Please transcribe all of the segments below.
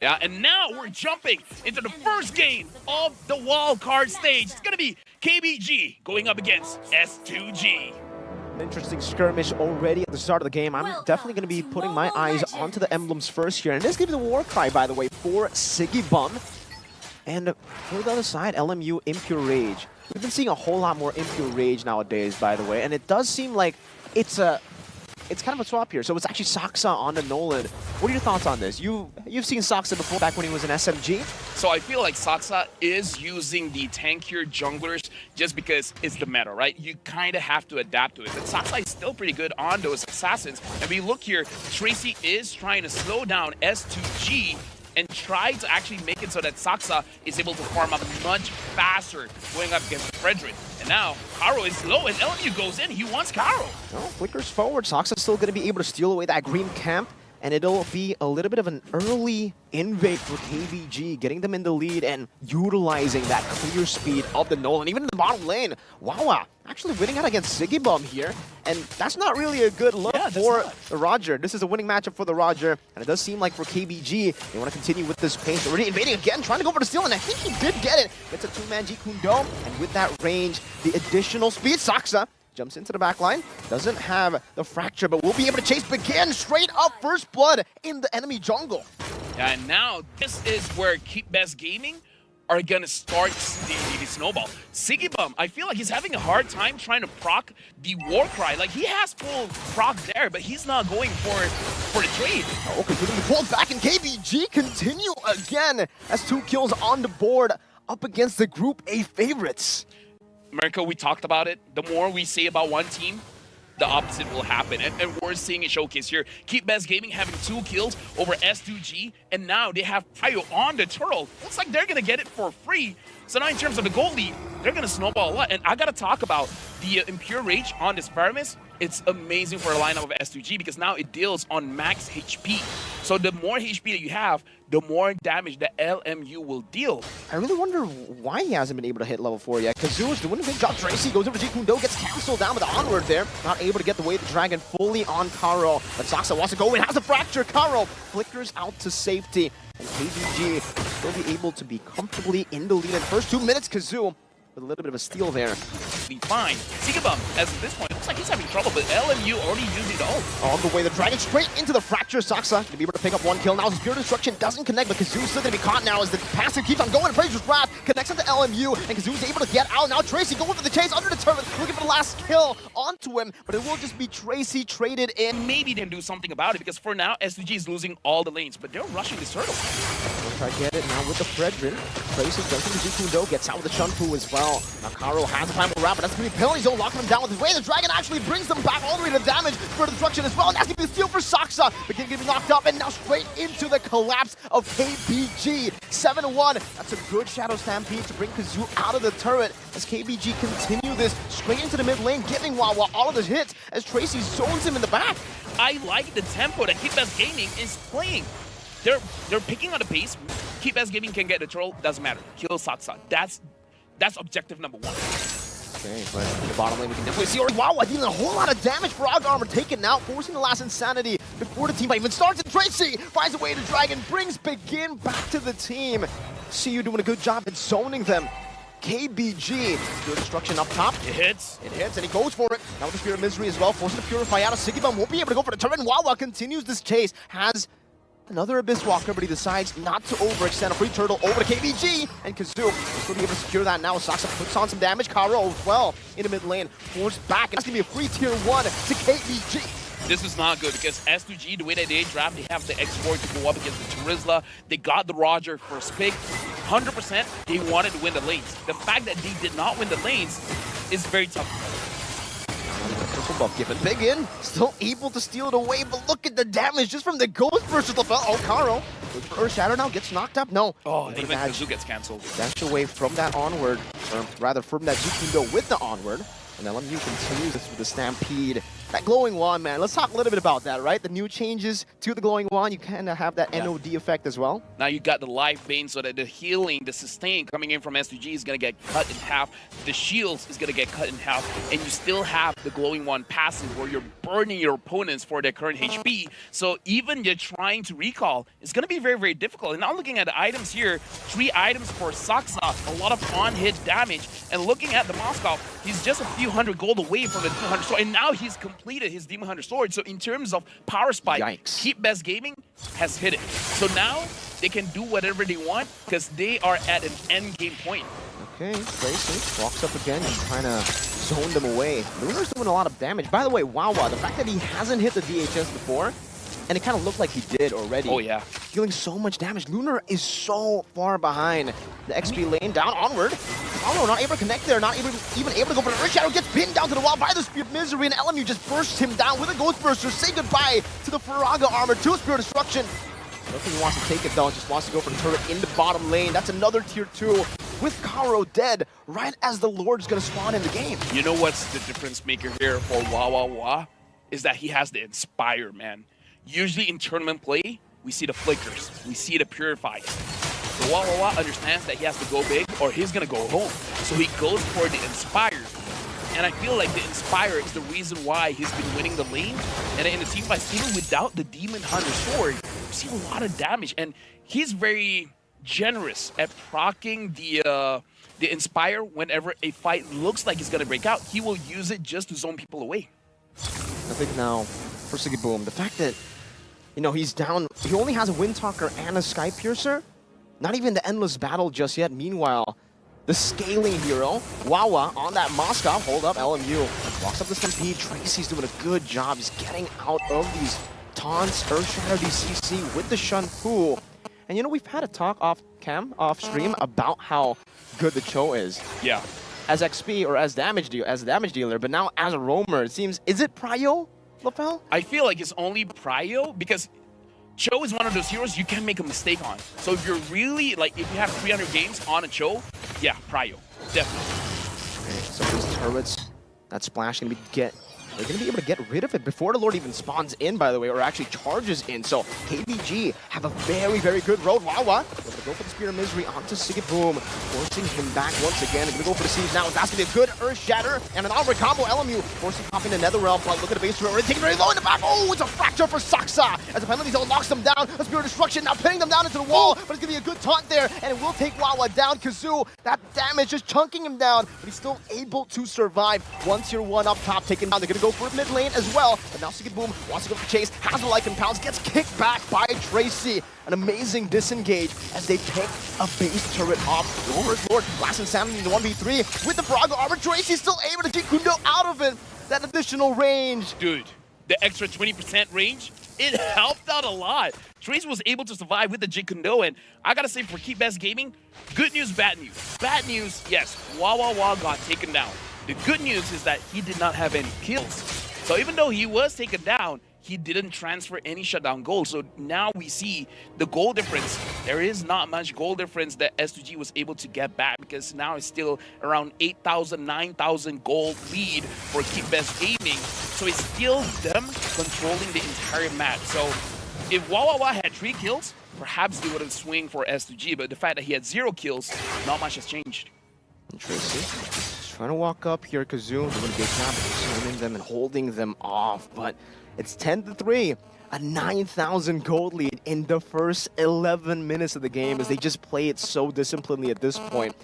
Yeah, and now we're jumping into the first game of the wild card stage. It's gonna be KBG going up against S2G. An interesting skirmish already at the start of the game. I'm definitely going to be putting my eyes onto the emblems first here. And this is going to be the war cry, by the way, for Sigibum. And for the other side, LMU Impure Rage. We've been seeing a whole lot more Impure Rage nowadays, by the way. And it does seem like it's kind of a swap here. So it's actually Saksa on the Nolan. What are your thoughts on this? You've seen Saksa before, back when he was in SMG. So I feel like Saksa is using the tankier junglers just because it's the meta, right? You kind of have to adapt to it. But Saksa is still pretty good on those assassins. And we look here, Tracy is trying to slow down S2G and try to actually make it so that Saksa is able to farm up much faster going up against Frederick. And now, Karo is low, and LMU goes in. He wants Karo. No, flickers forward. Saksa's still going to be able to steal away that green camp, and it'll be a little bit of an early invade for KBG, getting them in the lead and utilizing that clear speed of the Nolan. Even in the bottom lane, Wawa actually winning out against Sigibum here, and that's not really a good look for the Roger. This is a winning matchup for the Roger, and it does seem like for KBG, they want to continue with this pace. Already invading again, trying to go for the steal, and I think he did get it. It's a two-man Jeet Kune Do, and with that range, the additional speed, Saksa jumps into the back line, doesn't have the fracture, but will be able to chase Begin straight up first blood in the enemy jungle. Yeah, and now this is where Keep Best Gaming are gonna start the snowball. Sigibum, I feel like he's having a hard time trying to proc the war cry. Like, he has full proc there, but he's not going for the trade. Okay, getting pulled back, and KBG continue again as 2 kills on the board up against the Group A favorites. America, we talked about it. The more we say about one team, the opposite will happen. And we're seeing it showcase here. Keep Best Gaming having 2 kills over S2G, and now they have Pio on the turtle. Looks like they're going to get it for free. So now in terms of the goal lead, they're going to snowball a lot. And I got to talk about the Impure Rage on this Paramis. It's amazing for a lineup of S2G because now it deals on max HP. So the more HP that you have, the more damage the LMU will deal. I really wonder why he hasn't been able to hit level 4 yet. Kazoo is doing a good job. Tracy goes over to Jeet Kune Do, gets canceled down with the onward there. Not able to get the way the dragon fully on Karo. But Saksa wants to go in, has a fracture. Karo flickers out to safety. And KBG will be able to be comfortably in the lead in the first 2 minutes. Kazoo with a little bit of a steal there. Be fine. Sigibum, as at this point, looks like he's having trouble, but LMU already used it all. On the way, the dragon straight into the fracture. Saksa to be able to pick up 1 kill. Now, Spirit Destruction doesn't connect, but Kazoo's still going to be caught now as the passive keeps on going. Fraser's Wrath connects into LMU, and Kazoo's able to get out. Now, Tracy going for the chase under the turret, looking for the last kill onto him, but it will just be Tracy traded in. Maybe they can do something about it, because for now, S2G is losing all the lanes, but they're rushing this turtle. We'll try to get it now with the Fredrin. Tracy jumps into Jeet Kune Do, gets out with the Shunfu as well. Now, Karo has a time to wrap, but that's going to be penalty zone, locking him down with his way. The dragon actually brings them back all the way to damage for destruction as well, and that's going to be the steal for Saksa. Begin getting knocked up, and now straight into the collapse of KBG. 7-1. That's a good Shadow Stampede to bring Kazoo out of the turret as KBG continue this straight into the mid lane, giving Wawa all of the hits as Tracy zones him in the back. I like the tempo that Keep Best Gaming is playing. They're picking on the pace. Keep Best Gaming can get the turtle, doesn't matter. Kill Saksa. That's objective number 1. Okay, but in the bottom lane we can definitely see Wawa dealing a whole lot of damage. Frog Armor taken out, forcing the last Insanity before the team fight even starts. And Tracy finds a way to Dragon, brings Begin back to the team. See you doing a good job at zoning them. KBG, good destruction up top. It hits, and he goes for it. Now with the Spirit of Misery as well, forcing to purify out of Sigibum. Won't be able to go for the turret. And Wawa continues this chase, has another Abyss Walker, but he decides not to overextend. A free turtle over to KBG, and Kazoo will be able to secure that now. Saksa puts on some damage. Karo as well in the mid lane, forced back. It's going to be a free tier 1 to KBG. This is not good because S2G, the way that they draft, they have the export to go up against the Turizla. They got the Roger first pick. 100% they wanted to win the lanes. The fact that they did not win the lanes is very tough. Buff given. Begin still able to steal it away, but look at the damage just from the Ghost versus the Fell. Oh, Karo goes for Earth Shatter now, gets knocked up. No. Oh, even Kazoo gets cancelled. Dash away from that onward, or rather from that Jeet Kune Do with the onward. And LMU continues this with the Stampede. That glowing wand, man. Let's talk a little bit about that, right? The new changes to the glowing wand, you kind of have that NOD effect as well. Now you got the life bane, so that the healing, the sustain coming in from S2G is going to get cut in half. The shields is going to get cut in half. And you still have the glowing wand passive where you're burning your opponents for their current HP. So even you're trying to recall, it's going to be very, very difficult. And now looking at the items here, 3 items for Saksa, a lot of on-hit damage. And looking at the Moscow, he's just a few hundred gold away from the 200 sword. And now he's completed his Demon Hunter sword. So in terms of power spike, Yikes. Keep Best Gaming has hit it. So now they can do whatever they want because they are at an end game point. Okay, Tracy walks up again, just trying to zone them away. Lunar's doing a lot of damage. By the way, Wawa, the fact that he hasn't hit the DHS before, and it kind of looked like he did already. Oh, yeah. Dealing so much damage. Lunar is so far behind. The XP lane down, onward. Oh, not able to connect there, not even able to go for the Earth Shadow. Gets pinned down to the wall by the Spear of Misery, and LMU just bursts him down with a Ghost Burster. Say goodbye to the Faraga armor, to Spirit Destruction. I don't think he wants to take it though, just wants to go for the turret in the bottom lane. That's another tier 2 with Karo dead right as the Lord's gonna spawn in the game. You know what's the difference maker here for Wawa? Is that he has the Inspire, man. Usually in tournament play, we see the Flickers, we see the Purifies. So Wawa understands that he has to go big or he's gonna go home. So he goes for the Inspire. And I feel like the Inspire is the reason why he's been winning the lane. And in the team fights, even without the Demon Hunter sword, you see a lot of damage. And he's very generous at proccing the Inspire whenever a fight looks like it's gonna break out. He will use it just to zone people away. I think now for Siggy Boom, the fact that he's down, he only has a Windtalker and a Sky Piercer. Not even the Endless Battle just yet. Meanwhile, the scaling hero, Wawa, on that Moscow. Hold up, LMU. Walks up the Stampede. Tracy's doing a good job. He's getting out of these taunts, Earthshatter DCC with the Shun Fu. And we've had a talk off stream, about how good the Cho is. Yeah. As XP or as damage dealer, but now as a roamer, it seems, is it Prio, Lapel? I feel like it's only Prio because Cho is one of those heroes you can't make a mistake on. So if you're really, if you have 300 games on a Cho, yeah, Prio, definitely. Okay, so these turrets, that splash they're gonna be able to get rid of it before the Lord even spawns in, by the way, or actually charges in. So KBG have a very, very good road. Wawa, they're gonna go for the Spear of Misery onto Siggy Boom, forcing him back once again. They're gonna go for the siege now. That's gonna be a good Earth Shatter and an onward combo. LMU forcing hop into Netherrealm. But look at the base turret, taking very low in the back. Oh, it's a fracture for Saksa as the penalty zone knocks them down. A Spirit of Destruction now pinning them down into the wall, but it's gonna be a good taunt there, and it will take Wawa down. Kazoo, that damage just chunking him down, but he's still able to survive. One tier 1 up top, taken down. They're gonna go for mid lane as well, but now Siggy Boom wants to go for chase, has the Lycan Pounds, gets kicked back by Tracy. An amazing disengage as they pick a base turret off. Lord, Blast Insanity in the 1v3 with the Faraga armor. Tracy's still able to get Kundo out of it. That additional range. Dude, the extra 20% range, it helped out a lot. Tracy was able to survive with the Jikundo, and I gotta say for Keep Best Gaming, good news, bad news. Bad news, yes, Wawa got taken down. The good news is that he did not have any kills. So even though he was taken down, he didn't transfer any shutdown gold. So now we see the goal difference. There is not much goal difference that S2G was able to get back because now it's still around 8,000, 9,000 gold lead for Keep Best Gaming. So it's still them controlling the entire match. So if Wawa had 3 kills, perhaps they would have swung for S2G. But the fact that he had 0 kills, not much has changed. Interesting. Trying to walk up here, Kazoo. They're going to be zooming them and holding them off, but it's 10-3. A 9,000 gold lead in the first 11 minutes of the game as they just play it so disciplinedly at this point.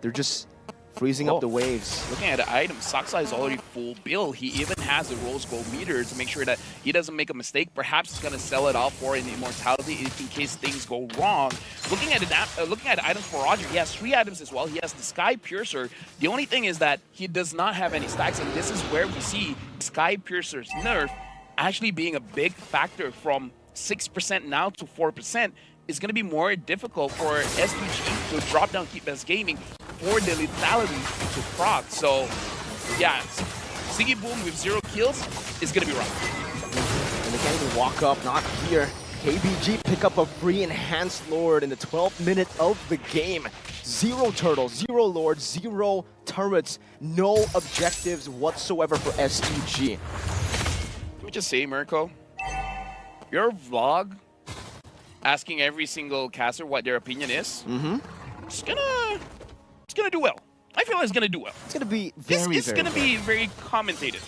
They're just freezing up the waves. Looking at the item, Saksa is already full build. He even has a Rose Gold meter to make sure that he doesn't make a mistake. Perhaps he's going to sell it off for an immortality in case things go wrong. Looking at the items for Roger, he has 3 items as well. He has the Sky Piercer. The only thing is that he does not have any stacks, and this is where we see Sky Piercer's nerf actually being a big factor from 6% now to 4%. It's going to be more difficult for S2G to drop down Keep Best Gaming for the lethality to proc. So, yeah, Siggy Boom with 0 kills is going to be rough. And they can't even walk up, not here. KBG pick up a free Enhanced Lord in the 12th minute of the game. 0 turtles, 0 lords, 0 turrets, no objectives whatsoever for S2G. just say, Mirko, your vlog asking every single caster what their opinion is, it's gonna do well. I feel like it's gonna do well. It's gonna be very, it's gonna be very commentated.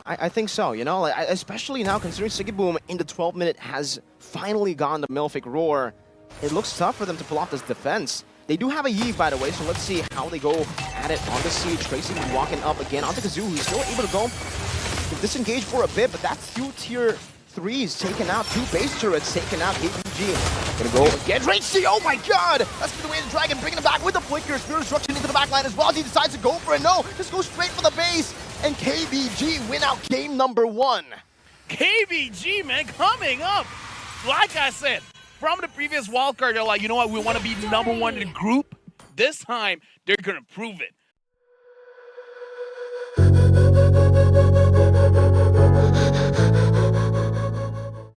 I think so, you know, like, especially now considering Sigiboom in the 12th minute has finally gone the Milfic Roar. It looks tough for them to pull off this defense. They do have a Yeve, by the way, so let's see how they go at it on the siege. Tracy walking up again onto Kazoo, who's still able to go disengage for a bit, but that's 2 tier 3s taken out, 2 base turrets taken out. KBG gonna go again. Range C, oh my god! That's the way the Dragon bringing him back with the flicker. Spirit Destruction into the back line as well. He decides to go for it. No, just go straight for the base. And KBG win out game number 1. KBG, man, coming up. Like I said, from the previous wildcard, they're like, you know what, we want to be #1 in the group. This time, they're going to prove it.